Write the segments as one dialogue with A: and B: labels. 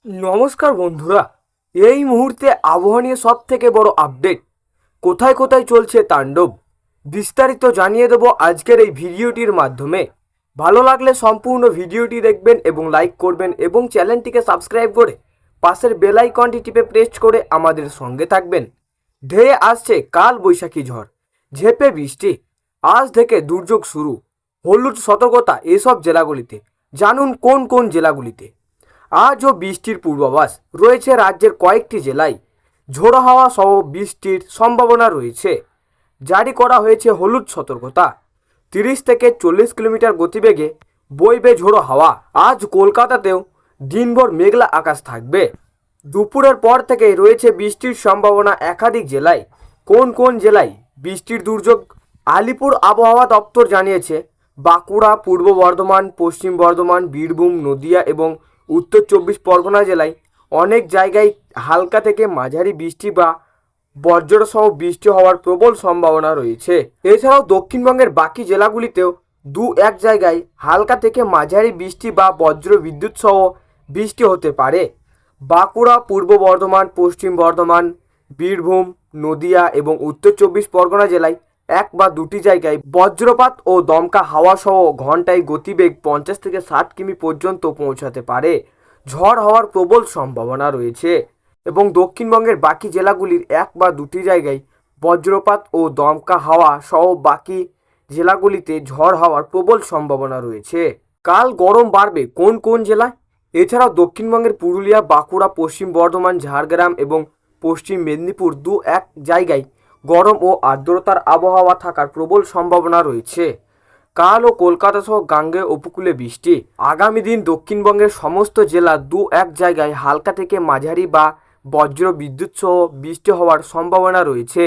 A: নমস্কার বন্ধুরা, এই মুহূর্তে আবহাওয়া নিয়ে সব থেকে বড় আপডেট, কোথায় কোথায় চলছে তাণ্ডব, বিস্তারিত জানিয়ে দেব আজকের এই ভিডিওটির মাধ্যমে। ভালো লাগলে সম্পূর্ণ ভিডিওটি দেখবেন এবং লাইক করবেন এবং চ্যানেলটিকে সাবস্ক্রাইব করে পাশের বেল আইকনটি টিপে প্রেস করে আমাদের সঙ্গে থাকবেন। ধেয়ে আসছে কাল বৈশাখী ঝড়, ঝেঁপে বৃষ্টি, আজ থেকে দুর্যোগ শুরু, হলুদ সতর্কতা এসব জেলাগুলিতে। জানুন কোন কোন জেলাগুলিতে আজও বৃষ্টির পূর্বাভাস রয়েছে। রাজ্যের কয়েকটি জেলায় ঝোড়ো হাওয়া সহ বৃষ্টির সম্ভাবনা রয়েছে। জারি করা হয়েছে হলুদ সতর্কতা। 30 থেকে 40 কিলোমিটার গতিবেগে বইবে ঝোড়ো হাওয়া। আজ কলকাতাতেও দিনভর মেঘলা আকাশ থাকবে। দুপুরের পর থেকে রয়েছে বৃষ্টির সম্ভাবনা একাধিক জেলায়। কোন কোন জেলায় বৃষ্টির দুর্যোগ? আলিপুর আবহাওয়া দপ্তর জানিয়েছে বাঁকুড়া, পূর্ব বর্ধমান, পশ্চিম বর্ধমান, বীরভূম, নদিয়া এবং উত্তর 24 পরগনা জেলায় অনেক জায়গায় হালকা থেকে মাঝারি বৃষ্টি বা বজ্রসহ বৃষ্টি হওয়ার প্রবল সম্ভাবনা রয়েছে। এছাড়াও দক্ষিণবঙ্গের বাকি জেলাগুলিতেও দু এক জায়গায় হালকা থেকে মাঝারি বৃষ্টি বা বজ্র বিদ্যুৎ সহ বৃষ্টি হতে পারে। বাঁকুড়া, পূর্ব বর্ধমান, পশ্চিম বর্ধমান, বীরভূম, নদিয়া এবং উত্তর 24 পরগনা জেলায় এক বা দুটি জায়গায় বজ্রপাত ও দমকা হাওয়া সহ ঘন্টায় গতিবেগ 50 থেকে 60 কিমি পর্যন্ত পৌঁছাতে পারে। ঝড় হওয়ার প্রবল সম্ভাবনা রয়েছে এবং দক্ষিণবঙ্গের বাকি জেলাগুলির এক বা দুটি জায়গায় বজ্রপাত ও দমকা হাওয়া সহ বাকি জেলাগুলিতে ঝড় হওয়ার প্রবল সম্ভাবনা রয়েছে। কাল গরম বাড়বে কোন কোন জেলায়? এছাড়াও দক্ষিণবঙ্গের পুরুলিয়া, বাঁকুড়া, পশ্চিম বর্ধমান, ঝাড়গ্রাম এবং পশ্চিম মেদিনীপুর দু এক জায়গায় গরম ও আর্দ্রতার আবহাওয়া থাকার প্রবল সম্ভাবনা রয়েছে। কাল ও কলকাতা সহ গাঙ্গেয় উপকূলে বৃষ্টি। আগামী দিন দক্ষিণবঙ্গের সমস্ত জেলা দু এক জায়গায় হালকা থেকে মাঝারি বা বজ্র বিদ্যুৎ সহ বৃষ্টি হওয়ার সম্ভাবনা রয়েছে।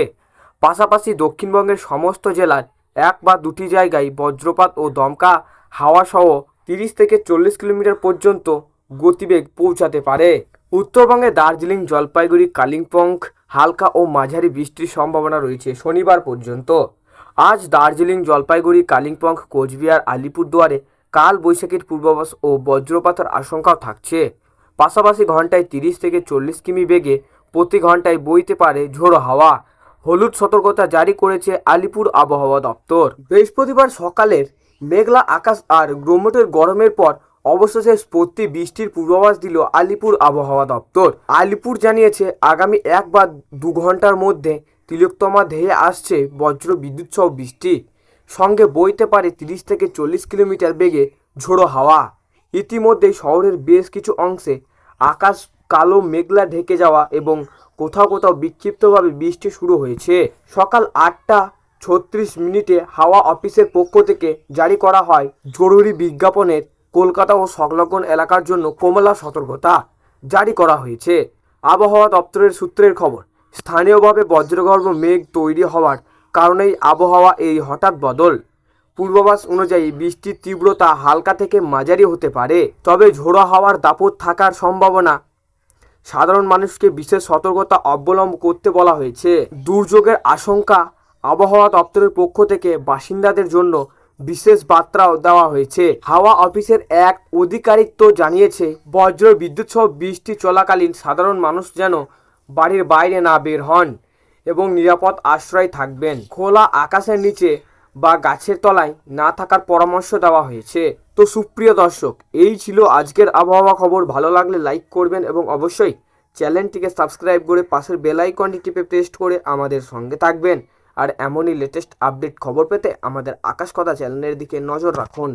A: পাশাপাশি দক্ষিণবঙ্গের সমস্ত জেলার এক বা দুটি জায়গায় বজ্রপাত ও দমকা হাওয়া সহ 30 থেকে 40 কিলোমিটার পর্যন্ত গতিবেগ পৌঁছাতে পারে। উত্তরবঙ্গে দার্জিলিং, জলপাইগুড়ি, কালিম্পং হালকা ও মাঝারি বৃষ্টির সম্ভাবনা রয়েছে শনিবার পর্যন্ত। আজ দার্জিলিং, জলপাইগুড়ি, কালিম্পং, কোচবিহার, আলিপুরদুয়ারে কাল বৈশাখীর পূর্বাভাস ও বজ্রপাতের আশঙ্কাও থাকছে। পাশাপাশি ঘন্টায় 30 থেকে 40 কিমি বেগে প্রতি ঘন্টায় বইতে পারে ঝোড়ো হাওয়া। হলুদ সতর্কতা জারি করেছে আলিপুর আবহাওয়া দপ্তর। বৃহস্পতিবার সকালের মেঘলা আকাশ আর গ্রোমোটের গরমের পর অবশেষে স্পতি বৃষ্টির পূর্বাভাস দিল আলিপুর আবহাওয়া দপ্তর। আলিপুর জানিয়েছে আগামী 1 বা 2 ঘন্টার মধ্যে তিলোত্তমা ধেয়ে আসছে বজ্র বিদ্যুৎ সহ বৃষ্টি, সঙ্গে বইতে পারে 30 থেকে 40 কিলোমিটার বেগে ঝোড়ো হাওয়া। ইতিমধ্যেই শহরের বেশ কিছু অংশে আকাশ কালো মেঘলা ঢেকে যাওয়া এবং কোথাও কোথাও বিক্ষিপ্তভাবে বৃষ্টি শুরু হয়েছে। সকাল 8টা 36 হাওয়া অফিসের পক্ষ থেকে জারি করা হয় জরুরি বিজ্ঞাপনের কলকাতা ও সংলগ্ন এলাকার জন্য কমলা সতর্কতা জারি করা হয়েছে। আবহাওয়া দপ্তরের সূত্রের খবর, স্থানীয়ভাবে বজ্রগর্ভ মেঘ তৈরি হওয়ার কারণেই আবহাওয়া এই হঠাৎ বদল। পূর্বাভাস অনুযায়ী বৃষ্টির তীব্রতা হালকা থেকে মাঝারি হতে পারে, তবে ঝোড়ো হাওয়ার দাপট থাকার সম্ভাবনা। সাধারণ মানুষকে বিশেষ সতর্কতা অবলম্বন করতে বলা হয়েছে। দুর্যোগের আশঙ্কা আবহাওয়া দপ্তরের পক্ষ থেকে বাসিন্দাদের জন্য বিশেষ বার্তাও দেওয়া হয়েছে। হাওয়া অফিসের এক আধিকারিক জানিয়েছে বজ্র বিদ্যুৎ সহ বৃষ্টি চলাকালীন সাধারণ মানুষ যেন বাড়ির বাইরে না বের হন এবং নিরাপদ আশ্রয় থাকবেন। খোলা আকাশের নিচে বা গাছের তলায় না থাকার পরামর্শ দেওয়া হয়েছে। তো সুপ্রিয় দর্শক, এই ছিল আজকের আবহাওয়া খবর। ভালো লাগলে লাইক করবেন এবং অবশ্যই চ্যানেলটিকে সাবস্ক্রাইব করে পাশের বেল আইকনটি টিপে প্রেস করে আমাদের সঙ্গে থাকবেন। আর এমনই লেটেস্ট আপডেট খবর পেতে আমাদের আকাশ কথা চ্যানেলের দিকে নজর রাখুন।